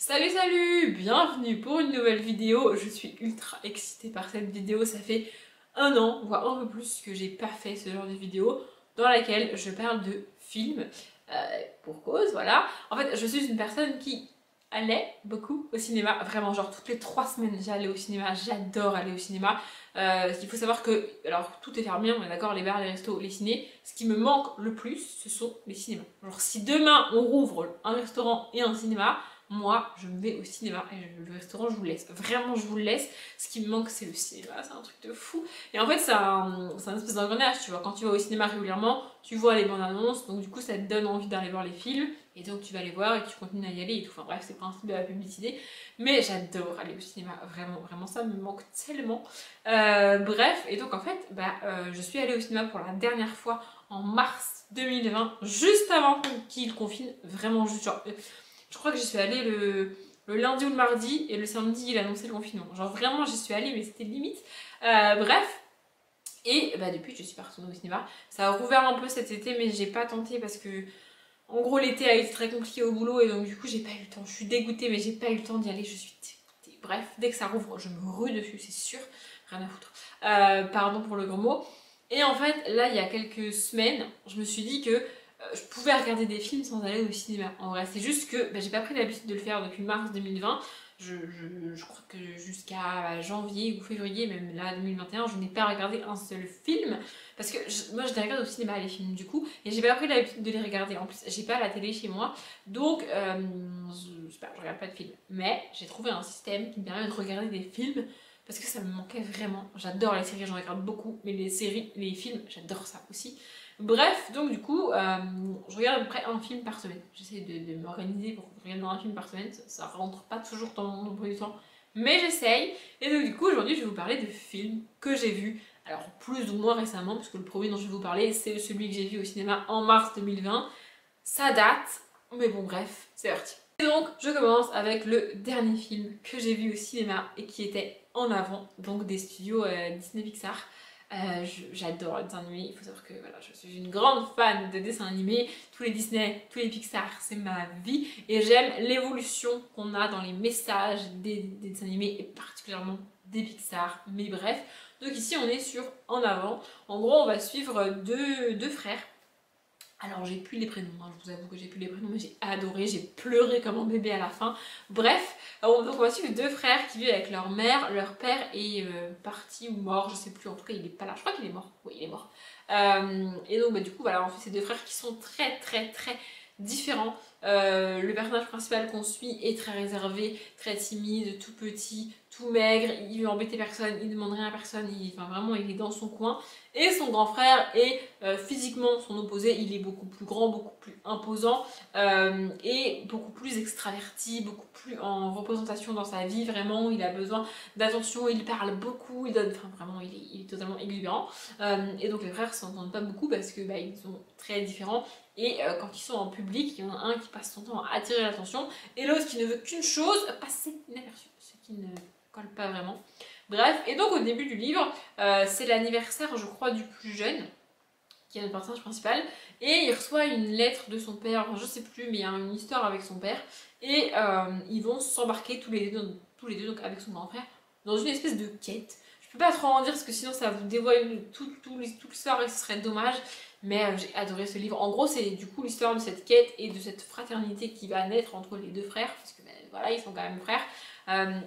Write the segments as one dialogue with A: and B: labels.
A: Salut salut, bienvenue pour une nouvelle vidéo. Je suis ultra excitée par cette vidéo, ça fait un an, voire un peu plus que j'ai pas fait ce genre de vidéo dans laquelle je parle de films, pour cause, voilà. En fait, je suis une personne qui allait beaucoup au cinéma, vraiment genre toutes les 3 semaines j'allais au cinéma, j'adore aller au cinéma. Il faut savoir que, alors tout est fermé, on est d'accord, les bars, les restos, les cinés, ce qui me manque le plus, ce sont les cinémas. Genre si demain on rouvre un restaurant et un cinéma, moi je vais au cinéma et le restaurant je vous le laisse, vraiment je vous le laisse. Ce qui me manque c'est le cinéma, c'est un truc de fou. Et en fait c'est un espèce d'engrenage, tu vois, quand tu vas au cinéma régulièrement, tu vois les bandes annonces, donc du coup ça te donne envie d'aller voir les films, et donc tu vas les voir et tu continues à y aller et tout, enfin bref c'est le principe de la publicité. Mais j'adore aller au cinéma, vraiment, vraiment ça me manque tellement. Bref, et donc en fait, je suis allée au cinéma pour la dernière fois en mars 2020, juste avant qu'il confine, vraiment juste genre... je crois que j'y suis allée le lundi ou le mardi, et le samedi il annonçait le confinement. Genre vraiment j'y suis allée mais c'était limite. Bref, et depuis je suis pas retournée au cinéma. Ça a rouvert un peu cet été mais j'ai pas tenté parce que... En gros l'été a été très compliqué au boulot et donc du coup j'ai pas eu le temps. Je suis dégoûtée mais j'ai pas eu le temps d'y aller, je suis dégoûtée. Bref, dès que ça rouvre, je me rue dessus, c'est sûr. Rien à foutre. Pardon pour le gros mot. Et en fait, là, il y a quelques semaines, je me suis dit que je pouvais regarder des films sans aller au cinéma. En vrai, c'est juste que j'ai pas pris l'habitude de le faire depuis mars 2020. Je crois que jusqu'à janvier ou février, même là 2021, je n'ai pas regardé un seul film. Parce que moi, je les regarde au cinéma, les films, du coup. Et j'ai pas pris l'habitude de les regarder. En plus, j'ai pas la télé chez moi. Donc, je sais pas, je regarde pas de films. Mais j'ai trouvé un système qui me permet de regarder des films parce que ça me manquait vraiment. J'adore les séries, j'en regarde beaucoup, mais les séries, les films, j'adore ça aussi. Bref, donc du coup, je regarde à peu près un film par semaine. J'essaie de m'organiser pour regarder un film par semaine. Ça rentre pas toujours dans mon emploi du temps, mais j'essaye. Et donc du coup, aujourd'hui, je vais vous parler de films que j'ai vus. Alors, plus ou moins récemment, puisque le premier dont je vais vous parler, c'est celui que j'ai vu au cinéma en mars 2020. Ça date, mais bon, bref, c'est parti. Et donc, je commence avec le dernier film que j'ai vu au cinéma et qui était En Avant, donc des studios Disney Pixar. J'adore les dessins animés, il faut savoir que voilà, je suis une grande fan de dessins animés. Tous les Disney, tous les Pixar, c'est ma vie. Et j'aime l'évolution qu'on a dans les messages des dessins animés et particulièrement des Pixar. Mais bref, donc ici on est sur En Avant. En gros, on va suivre deux frères. Alors j'ai plus les prénoms, hein, je vous avoue que j'ai plus les prénoms, mais j'ai adoré, j'ai pleuré comme un bébé à la fin. Bref, donc on va suivre deux frères qui vivent avec leur mère. Leur père est parti ou mort, je sais plus, en tout cas il est pas là, je crois qu'il est mort, oui il est mort. Et donc du coup voilà, on fait ces deux frères qui sont très très très différents. Le personnage principal qu'on suit est très réservé, très timide, tout petit, tout maigre, il veut embêter personne, il demande rien à personne, enfin vraiment il est dans son coin. Et son grand frère est physiquement son opposé, il est beaucoup plus grand, beaucoup plus imposant et beaucoup plus extraverti, beaucoup plus en représentation dans sa vie, vraiment il a besoin d'attention, il parle beaucoup, il donne, enfin vraiment il est totalement exubérant. Et donc les frères s'entendent pas beaucoup parce que ils sont très différents et quand ils sont en public, il y en a un qui passe son temps à attirer l'attention et l'autre qui ne veut qu'une chose, passer inaperçu, ce qui ne colle pas vraiment. Bref, et donc au début du livre, c'est l'anniversaire, je crois, du plus jeune, qui est le personnage principal, et il reçoit une lettre de son père, enfin, je sais plus, mais il y a une histoire avec son père, et ils vont s'embarquer tous les deux, donc avec son grand frère, dans une espèce de quête. Je peux pas trop en dire parce que sinon ça vous dévoile toute l'histoire et ce serait dommage, mais j'ai adoré ce livre. En gros, c'est du coup l'histoire de cette quête et de cette fraternité qui va naître entre les deux frères, parce que voilà, ils sont quand même frères.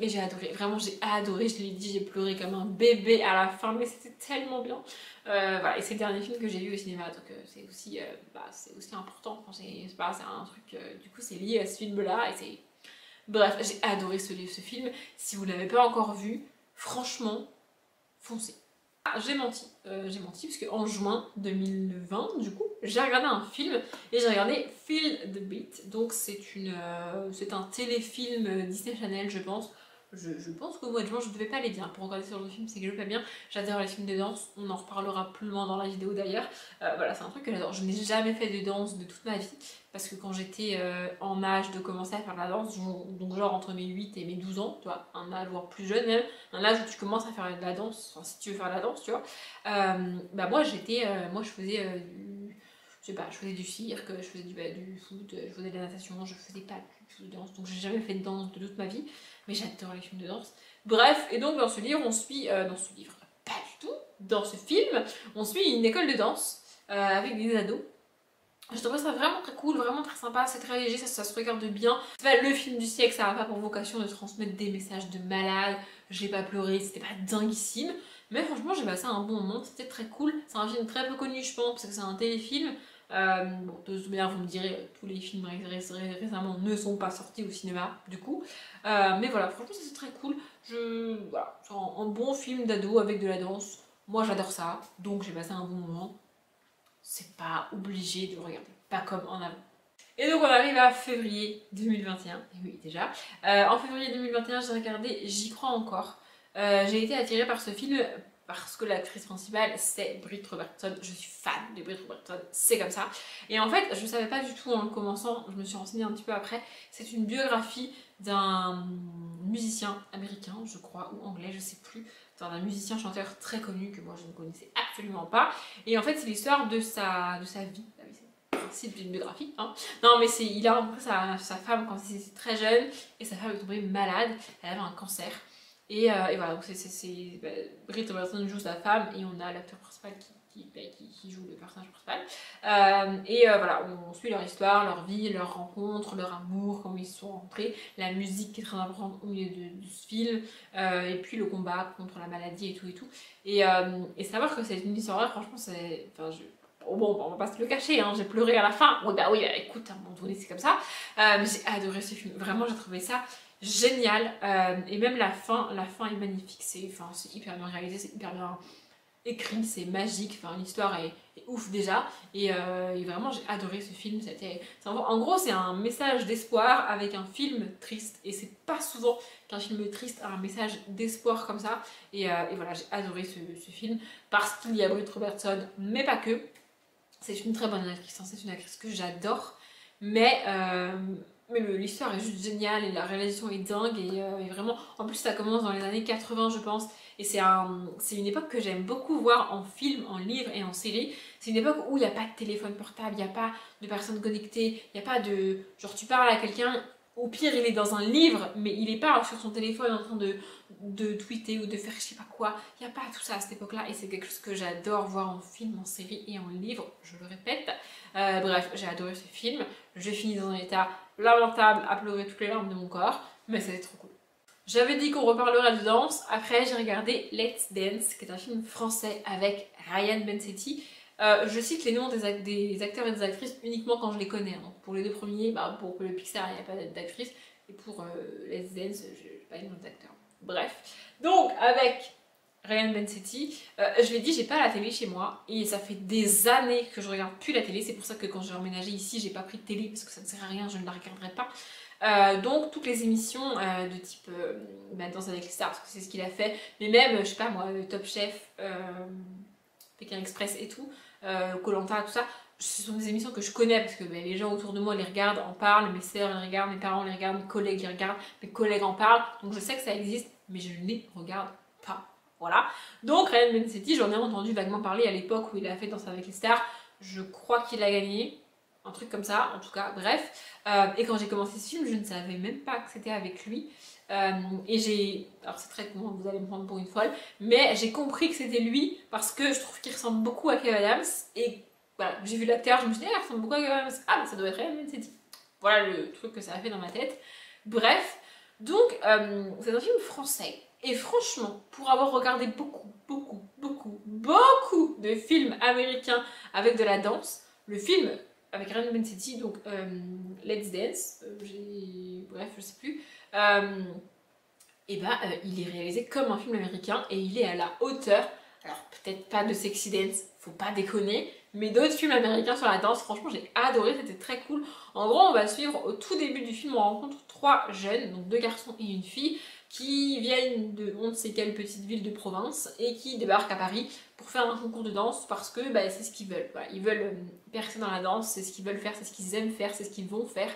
A: Et j'ai adoré, vraiment j'ai adoré, je l'ai dit, j'ai pleuré comme un bébé à la fin, mais c'était tellement bien. Voilà, et c'est le dernier film que j'ai vu au cinéma, donc c'est aussi important, enfin, c'est un truc, du coup c'est lié à ce film-là, et c'est... Bref, j'ai adoré ce film, si vous ne l'avez pas encore vu, franchement, foncez. Ah, j'ai menti parce qu'en juin 2020, du coup, j'ai regardé un film et j'ai regardé Feel the Beat. Donc c'est un téléfilm Disney Channel, je pense. Je pense qu'au mois de juin, je ne devais pas aller bien pour regarder ce genre de film, c'est que je vais pas bien. J'adore les films de danse, on en reparlera plus loin dans la vidéo d'ailleurs. Voilà, c'est un truc que j'adore. Je n'ai jamais fait de danse de toute ma vie, parce que quand j'étais en âge de commencer à faire de la danse, donc genre entre mes 8 et mes 12 ans, tu vois, un âge voire plus jeune même, un âge où tu commences à faire de la danse, enfin si tu veux faire de la danse, tu vois, moi je faisais je sais pas, je faisais du cirque, je faisais du foot, je faisais de la natation, je faisais pas du tout de danse, donc j'ai jamais fait de danse de toute ma vie, mais j'adore les films de danse. Bref, et donc dans ce livre, on suit, dans ce livre, pas du tout, dans ce film, on suit une école de danse avec des ados. Je trouve ça vraiment très cool, vraiment très sympa, c'est très léger, ça se regarde bien. C'est pas le film du siècle, ça n'a pas pour vocation de transmettre des messages de malade, j'ai pas pleuré, c'était pas dinguissime. Mais franchement j'ai passé un bon moment, c'était très cool. C'est un film très peu connu je pense, parce que c'est un téléfilm. Bon, de toute manière vous me direz, tous les films récemment ne sont pas sortis au cinéma du coup. Mais voilà, franchement c'est très cool. Voilà, c'est un bon film d'ado avec de la danse. Moi j'adore ça, donc j'ai passé un bon moment. C'est pas obligé de le regarder, pas comme en avant. Et donc on arrive à février 2021, et oui déjà. En février 2021 j'ai regardé J'y crois encore. J'ai été attirée par ce film parce que l'actrice principale c'est Britt Robertson, je suis fan de Britt Robertson, c'est comme ça. Et en fait je savais pas du tout en le commençant, je me suis renseignée un petit peu après, c'est une biographie d'un musicien américain je crois, ou anglais, je sais plus, d'un musicien chanteur très connu que moi je ne connaissais absolument pas. Et en fait c'est l'histoire de sa vie. C'est une biographie, hein. Non mais il a rencontré sa femme quand il était très jeune et sa femme est tombée malade, elle avait un cancer. Et voilà, donc Britt Robertson joue sa femme et on a l'acteur principal qui joue le personnage principal. Voilà, on suit leur histoire, leur vie, leur rencontre, leur amour, comment ils se sont rencontrés, la musique qui est très importante au milieu de ce film, et puis le combat contre la maladie et tout. Et savoir que c'est une histoire vraie, franchement, c'est... Enfin, bon, on va pas se le cacher, hein, j'ai pleuré à la fin. Oui, bah écoute, à un moment donné, c'est comme ça. Mais j'ai adoré ce film. Vraiment, j'ai trouvé ça génial. Et même la fin est magnifique. C'est hyper bien réalisé, c'est hyper bien écrit, c'est magique. Enfin, l'histoire est ouf déjà. Et vraiment, j'ai adoré ce film. En gros, c'est un message d'espoir avec un film triste. Et c'est pas souvent qu'un film triste a un message d'espoir comme ça. Et voilà, j'ai adoré ce film parce qu'il y a Britt Robertson, mais pas que. C'est une très bonne actrice, hein, c'est une actrice que j'adore, mais l'histoire est juste géniale et la réalisation est dingue et vraiment, en plus ça commence dans les années 80 je pense, et c'est une époque que j'aime beaucoup voir en film, en livre et en série. C'est une époque où il n'y a pas de téléphone portable, il n'y a pas de personnes connectées, il n'y a pas de... Genre tu parles à quelqu'un, au pire il est dans un livre, mais il n'est pas sur son téléphone en train de tweeter ou de faire je sais pas quoi. Il n'y a pas tout ça à cette époque-là et c'est quelque chose que j'adore voir en film, en série et en livre, je le répète. Bref, j'ai adoré ce film. J'ai fini dans un état lamentable à pleurer toutes les larmes de mon corps, mais c'était trop cool. J'avais dit qu'on reparlerait de danse, après j'ai regardé Let's Dance, qui est un film français avec Ryan Bensetti. Je cite les noms des acteurs et des actrices uniquement quand je les connais. Donc pour les deux premiers, pour le Pixar, il n'y a pas d'actrice. Et pour Let's Dance, je n'ai pas les noms d'acteurs. Bref. Donc avec Ryan Bensetti, je l'ai dit, j'ai pas la télé chez moi. Et ça fait des années que je regarde plus la télé. C'est pour ça que quand j'ai emménagé ici, j'ai pas pris de télé parce que ça ne sert à rien, je ne la regarderai pas. Donc toutes les émissions de type Danse avec les stars, parce que c'est ce qu'il a fait. Mais même, je sais pas moi, Top Chef, Pékin Express et tout, Koh-Lanta, tout ça, ce sont des émissions que je connais parce que les gens autour de moi les regardent, en parlent, mes sœurs les regardent, mes parents les regardent, mes collègues les regardent, mes collègues en parlent, donc je sais que ça existe, mais je ne les regarde pas. Voilà. Donc Ryan Bensetti, j'en ai entendu vaguement parler à l'époque où il a fait Danse avec les stars, je crois qu'il a gagné, un truc comme ça, en tout cas, bref. Et quand j'ai commencé ce film, je ne savais même pas que c'était avec lui. Alors c'est très con, vous allez me prendre pour une folle, mais j'ai compris que c'était lui parce que je trouve qu'il ressemble beaucoup à Kev Adams. Et voilà, j'ai vu l'acteur, je me suis dit, il ressemble beaucoup à Kev Adams. Ah, mais ça doit être Ryan Bensetti. Voilà le truc que ça a fait dans ma tête. Bref, donc c'est un film français. Et franchement, pour avoir regardé beaucoup de films américains avec de la danse, le film avec Ryan Bensetti, donc Let's Dance, bref, je sais plus, il est réalisé comme un film américain et il est à la hauteur, alors peut-être pas de Sexy Dance, faut pas déconner, mais d'autres films américains sur la danse. Franchement j'ai adoré, c'était très cool. En gros on va suivre au tout début du film, on rencontre 3 jeunes, donc 2 garçons et une fille, qui viennent de on ne sait quelle petite ville de province et qui débarquent à Paris pour faire un concours de danse parce que c'est ce qu'ils veulent. Voilà, ils veulent percer dans la danse, c'est ce qu'ils veulent faire, c'est ce qu'ils aiment faire, c'est ce qu'ils vont faire.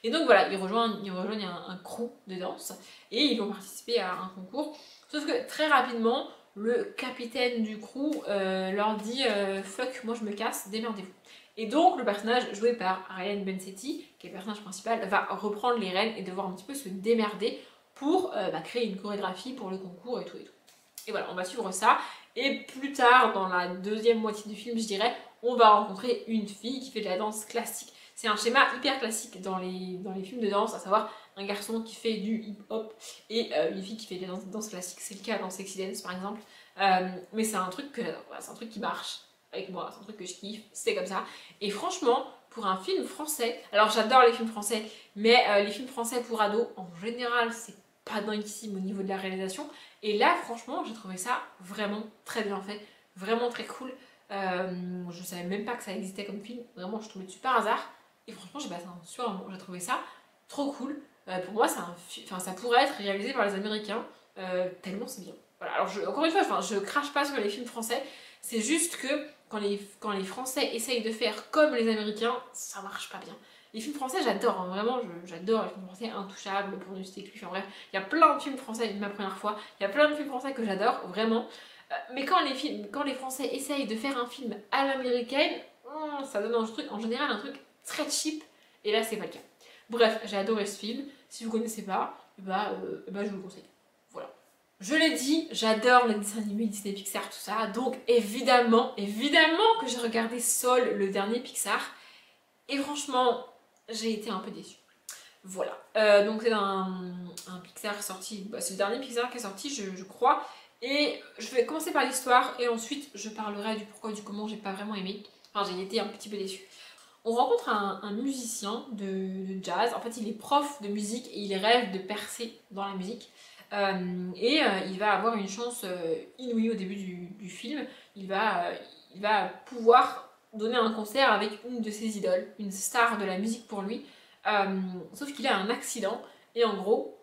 A: Et donc voilà, ils rejoignent un crew de danse et ils vont participer à un concours. Sauf que très rapidement, le capitaine du crew leur dit fuck, moi je me casse, démerdez-vous. Et donc le personnage joué par Ryan Bensetti, qui est le personnage principal, va reprendre les rênes et devoir un petit peu se démerder pour créer une chorégraphie pour le concours et tout et tout. Et voilà, on va suivre ça. Et plus tard, dans la deuxième moitié du film, je dirais, on va rencontrer une fille qui fait de la danse classique. C'est un schéma hyper classique dans les films de danse, à savoir un garçon qui fait du hip-hop et une fille qui fait de la danse classique. C'est le cas dans Sexy Dance par exemple. Mais c'est un truc que j'adore, voilà, c'est un truc qui marche avec moi, c'est un truc que je kiffe, c'est comme ça. Et franchement, pour un film français, alors j'adore les films français, mais les films français pour ados, en général, c'est pas dinguissime au niveau de la réalisation. Et là, franchement, j'ai trouvé ça vraiment très bien fait, vraiment très cool. Je savais même pas que ça existait comme film, vraiment, je suis tombée dessus par hasard. Et franchement, j'ai passé un super moment, j'ai trouvé ça trop cool. Pour moi, ça pourrait être réalisé par les Américains, tellement c'est bien. Voilà, alors encore une fois, je crache pas sur les films français, c'est juste que quand les Français essayent de faire comme les Américains, ça marche pas bien. Les films français, j'adore, hein, vraiment, j'adore les films français, Intouchables, Pour ne citer que lui, enfin bref, il y a plein de films français, ma première fois, il y a plein de films français que j'adore, vraiment. Mais quand les Français essayent de faire un film à l'américaine, ça donne un truc, en général, un truc très cheap, et là, c'est pas le cas. Bref, j'ai adoré ce film, si vous connaissez pas, je vous le conseille. Voilà. Je l'ai dit, j'adore les dessins animés Disney Pixar, tout ça, donc évidemment que j'ai regardé Soul, le dernier Pixar, et franchement, j'ai été un peu déçue. Voilà, donc c'est un Pixar sorti, c'est le dernier Pixar qui est sorti, je crois, et je vais commencer par l'histoire, et ensuite je parlerai du pourquoi, du comment j'ai pas vraiment aimé, enfin j'ai été un petit peu déçue. On rencontre un musicien de jazz, en fait il est prof de musique et il rêve de percer dans la musique. Il va avoir une chance inouïe au début du film, il va pouvoir donner un concert avec une de ses idoles, une star de la musique pour lui, sauf qu'il a un accident et en gros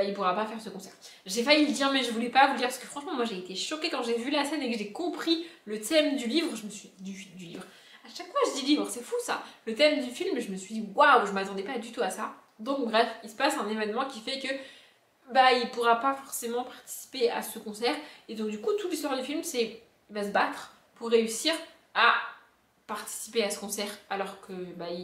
A: il pourra pas faire ce concert. J'ai failli le dire mais je voulais pas vous le dire parce que franchement moi j'ai été choquée quand j'ai vu la scène et que j'ai compris le thème du livre, je me suis du livre. À chaque fois je dis livre, c'est fou ça. Le thème du film, je me suis dit waouh, je m'attendais pas du tout à ça. Donc bref, il se passe un événement qui fait que il pourra pas forcément participer à ce concert et donc du coup toute l'histoire du film c'est il va se battre pour réussir à participer à ce concert alors que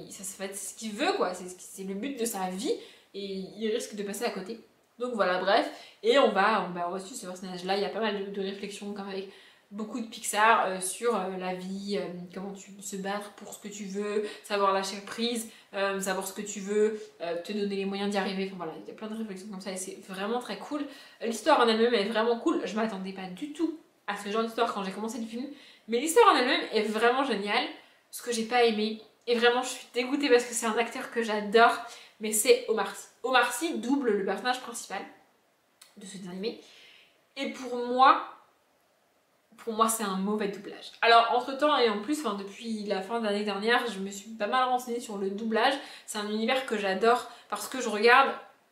A: ça c'est ce qu'il veut quoi, c'est le but de sa vie et il risque de passer à côté. Donc voilà, bref, et on va suivre ce personnage là, il y a pas mal de réflexions comme avec beaucoup de Pixar sur la vie, comment tu se battre pour ce que tu veux, savoir lâcher prise, savoir ce que tu veux, te donner les moyens d'y arriver, enfin voilà, il y a plein de réflexions comme ça et c'est vraiment très cool. L'histoire en elle-même est vraiment cool, je m'attendais pas du tout à ce genre d'histoire quand j'ai commencé le film, mais l'histoire en elle-même est vraiment géniale. Ce que j'ai pas aimé, et vraiment je suis dégoûtée parce que c'est un acteur que j'adore, mais c'est Omar Sy. Omar Sy double le personnage principal de ce dessin animé, et pour moi c'est un mauvais doublage. Alors entre temps et en plus, depuis la fin de l'année dernière, je me suis pas mal renseignée sur le doublage. C'est un univers que j'adore parce que je regarde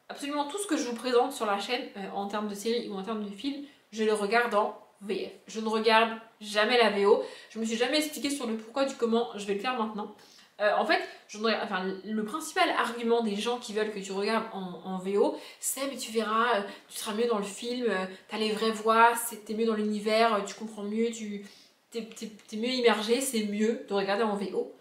A: absolument tout ce que je vous présente sur la chaîne en termes de série ou en termes de film, je le regarde en VF. Je ne regarde jamais la VO. Je me suis jamais expliquée sur le pourquoi du comment, je vais le faire maintenant. En fait, le principal argument des gens qui veulent que tu regardes en VO, c'est mais tu verras, tu seras mieux dans le film, t'as les vraies voix, t'es mieux dans l'univers, tu comprends mieux, t'es mieux immergé, c'est mieux de regarder en VO.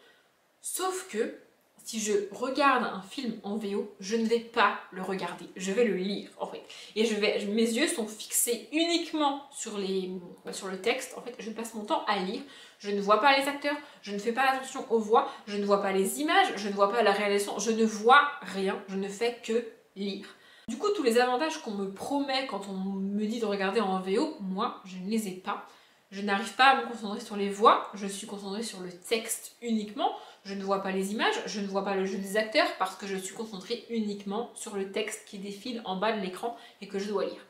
A: Sauf que si je regarde un film en VO, je ne vais pas le regarder, je vais le lire en fait. Et mes yeux sont fixés uniquement sur le texte, en fait, je passe mon temps à lire. Je ne vois pas les acteurs, je ne fais pas attention aux voix, je ne vois pas les images, je ne vois pas la réalisation, je ne vois rien, je ne fais que lire. Du coup, tous les avantages qu'on me promet quand on me dit de regarder en VO, moi, je ne les ai pas. Je n'arrive pas à me concentrer sur les voix, je suis concentrée sur le texte uniquement. Je ne vois pas les images, je ne vois pas le jeu des acteurs parce que je suis concentrée uniquement sur le texte qui défile en bas de l'écran et que je dois lire.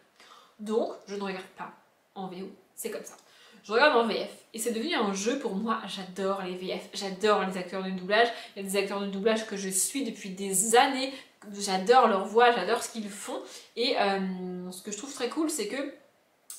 A: Donc, je ne regarde pas en VO, c'est comme ça. Je regarde en VF et c'est devenu un jeu pour moi, j'adore les VF, j'adore les acteurs de doublage, il y a des acteurs de doublage que je suis depuis des années, j'adore leur voix, j'adore ce qu'ils font et ce que je trouve très cool c'est que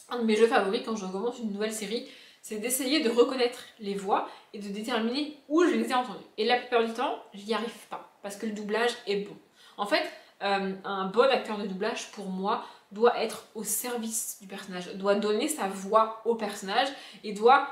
A: un de mes jeux favoris quand je commence une nouvelle série, c'est d'essayer de reconnaître les voix et de déterminer où je les ai entendues. Et la plupart du temps, j'y arrive pas parce que le doublage est bon. En fait, un bon acteur de doublage pour moi doit être au service du personnage, doit donner sa voix au personnage et doit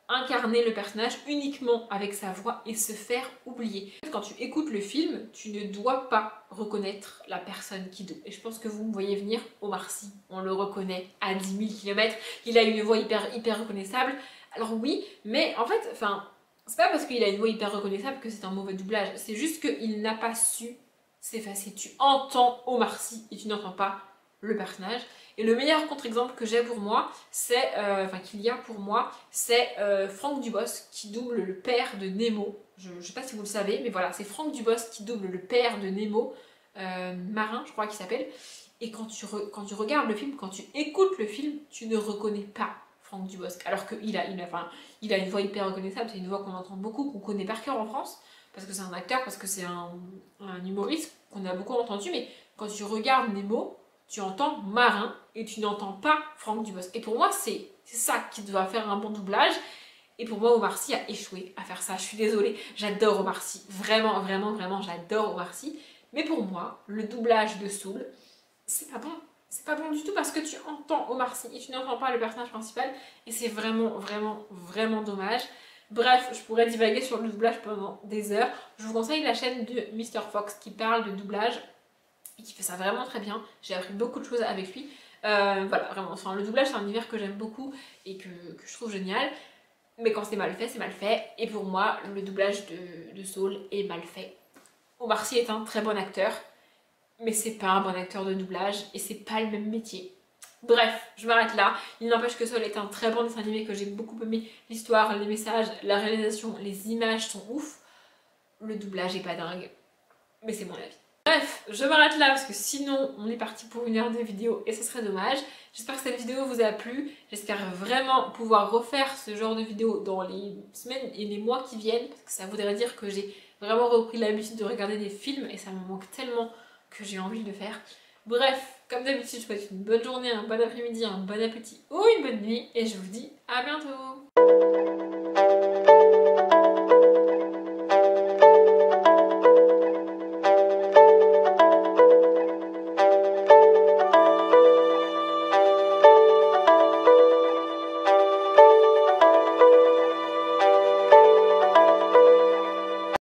A: incarner le personnage uniquement avec sa voix et se faire oublier. Quand tu écoutes le film, tu ne dois pas reconnaître la personne qui double. Et je pense que vous me voyez venir, Omar Sy, on le reconnaît à 10 000 km. Il a une voix hyper reconnaissable. Alors oui, mais en fait, c'est pas parce qu'il a une voix hyper reconnaissable que c'est un mauvais doublage. C'est juste qu'il n'a pas su s'effacer. Tu entends Omar Sy et tu n'entends pas le personnage. Et le meilleur contre-exemple que j'ai pour moi, c'est, qu'il y a pour moi, c'est Franck Dubosc qui double le père de Nemo. Je ne sais pas si vous le savez, mais voilà, c'est Franck Dubosc qui double le père de Nemo, Marin, je crois qu'il s'appelle. Et quand tu regardes le film, quand tu écoutes le film, tu ne reconnais pas Franck Dubosc. Alors qu'il a une voix hyper reconnaissable, c'est une voix qu'on entend beaucoup, qu'on connaît par cœur en France, parce que c'est un acteur, parce que c'est un humoriste qu'on a beaucoup entendu, mais quand tu regardes Nemo, tu entends Marin et tu n'entends pas Franck Dubosc. Et pour moi, c'est ça qui doit faire un bon doublage. Et pour moi, Omar Sy a échoué à faire ça. Je suis désolée, j'adore Omar Sy. Vraiment, j'adore Omar Sy. Mais pour moi, le doublage de Soul, c'est pas bon. C'est pas bon du tout parce que tu entends Omar Sy et tu n'entends pas le personnage principal. Et c'est vraiment dommage. Bref, je pourrais divaguer sur le doublage pendant des heures. Je vous conseille la chaîne de Mr. Fox qui parle de doublage et qui fait ça vraiment très bien. J'ai appris beaucoup de choses avec lui. Voilà, vraiment, le doublage c'est un univers que j'aime beaucoup et que je trouve génial. Mais quand c'est mal fait, c'est mal fait. Et pour moi, le doublage de Saul est mal fait. Omar Sy est un très bon acteur, mais c'est pas un bon acteur de doublage et c'est pas le même métier. Bref, je m'arrête là. Il n'empêche que Saul est un très bon dessin animé que j'ai beaucoup aimé. L'histoire, les messages, la réalisation, les images sont ouf. Le doublage est pas dingue, mais c'est mon avis. Bref, je m'arrête là parce que sinon on est parti pour 1 heure de vidéo et ce serait dommage. J'espère que cette vidéo vous a plu. J'espère vraiment pouvoir refaire ce genre de vidéo dans les semaines et les mois qui viennent, parce que ça voudrait dire que j'ai vraiment repris l'habitude de regarder des films et ça me manque tellement que j'ai envie de le faire. Bref, comme d'habitude, je vous souhaite une bonne journée, un bon après-midi, un bon appétit ou une bonne nuit et je vous dis à bientôt.